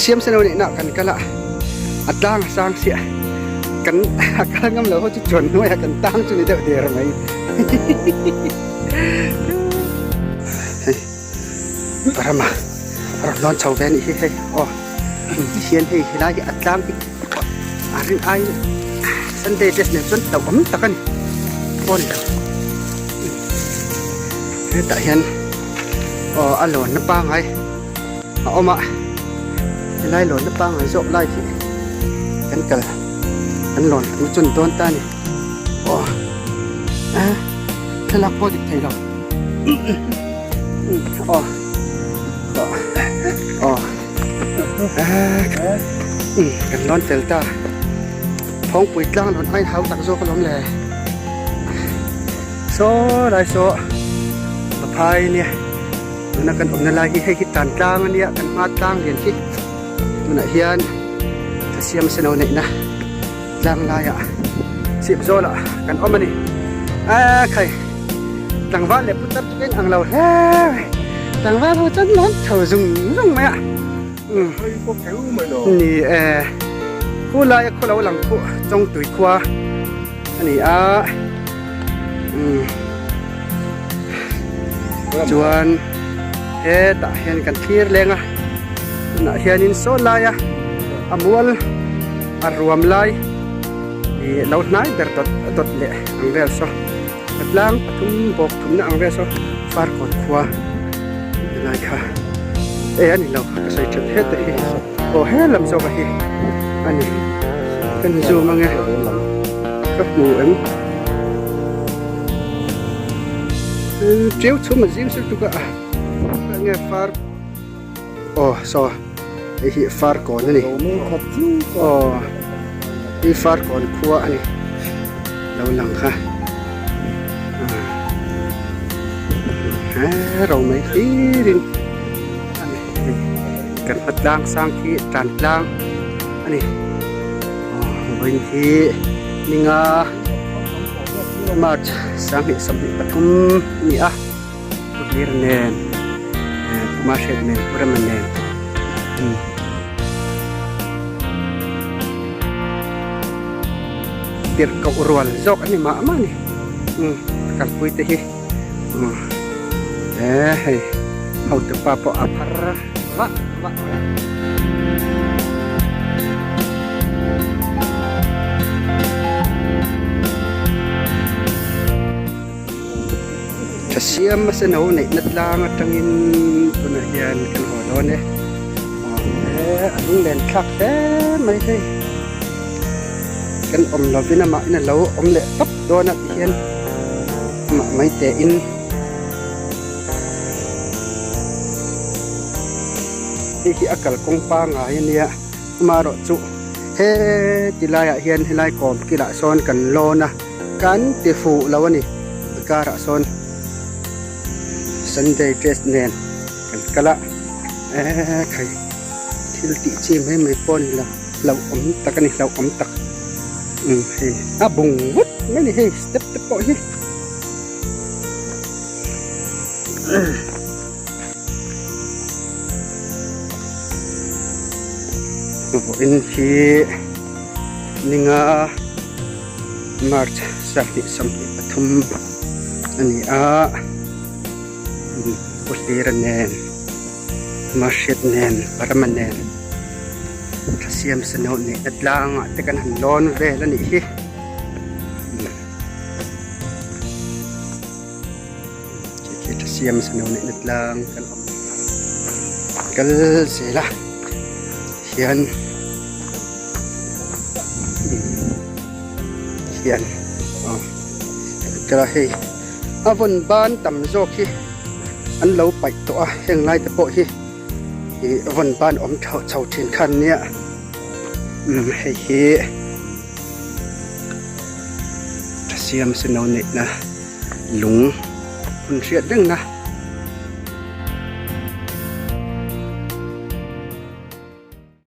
siam seno ni na kan kala atlang sang sia kan akal ngam lo chu chon noi kan tang chu ni de der mai parama non chau ven hi he o hian hei hilai hi atlang hi arin ai Sunday test ne chon tau om takan pon he ta hian o alon na pa ngai a oma hilai lon na pa ngai zop lai hi kan kal kan lon mu chun ton ta ni o thalak po dik thei lo oกันร้อนเตลตาท้องปุ๋ยกลางหล่นไอ้เท้าตักโซ่ขนมแหล่โซ่ได้โซ่มาพายเนี่ยมันนักกันอมนาลายให้คิดตันกลางอันเนี้ยกันมาตั้งเรียนที่มันเฮียนถ้าเสียมเสนอเนี่ยนะกลางลายอ่ะเสียบโซ่ละกันอมมันนี่ใครต่างว่าเล็บพุทธะเป็นอังเราแท้ต่างว่าเราจะร้อนเถอะรุ่งไหมอ่ะนี่คู่ลายคู่เราหลังคู่จงตุยขวาอันนี้จวนตาเห็นกันทีร์เลงอ่ะน่ะเห็นอินโซลายอ่ะมัวลรวมลายนี่เราหน้าเดือดเละอังเวลโซกำลังทุ่มบกทุ่มน่ะอังเวลโซฟาร์ก่อนขวาลายค่ะอันนี้เราใส่ชุดเฮ็ดที่โอ้เฮ็ดลำโซ่ไปอันนี้เป็นซูมังไงก็หมูเจ้าชุ่มมันจิ้มสุดทุกอ่ะไงฟาร์โอ้โซ่ไอ้ที่ฟาร์ก่อนนี่โอ้ที่ฟาร์ก่อนขั้วอันนี้เราหลังค่ะเราไม่ตีดินกันพัดล่างสร้างที่จานล่างอันนี้วันที่นี่งามาสร้างที่สำเร็จปฐุมนี่อ่ะพุทธิรเนนมาเชดเนนพุทธมันเนนเดี๋ยวกับรัวจอกอันนี้มานี่กับปุยตีเอาตัวปลาปอภาระวะจะเสียมมาเสนอในนัดลางจังอินตัวนักเรียนกันหัวร้อนเนี่ยอันนี้เล่นคลักแท้ไม่ใช่กันอมเราพินามาอินเราอมเละตับตัวนักเรียนมาไม่เตะอินที่อากาศกงปางไงเนี่ยมารจุเฮติลายเฮียนให้ลายกอมกีฬาโซนกันโลนะกันติฟูแล้วนี่การะโซน Sunday dress เนนกันกะละใครที่ติจิมให้ไม่ป้อนเราอมตักนี่เราอมตักเฮ้บุงวุ้ดไม่นี่เฮ้สเต็ปปอยอินทีนิงามาร์ชสักนิสัมผัสปฐุมอันนี้พุทธิรเนนมาเชดเนนปรมันเนนถ้าเสียมสนุนนี่อัดล่างแต่กันหันร้อนเวลนี่ฮิถ้าเสียมสนุนนี่อัดล่างกันเสียละเขียนกระให้วันบ้านต่ำโจกี้อันเราไปตัวเฮงไล่ตะโปะฮีวันบ้านอมเฉาเทียนคันเนี่ยให้ฮีเสียมสนอเน็ตนะหลงคุณเสียดเรื่องนะ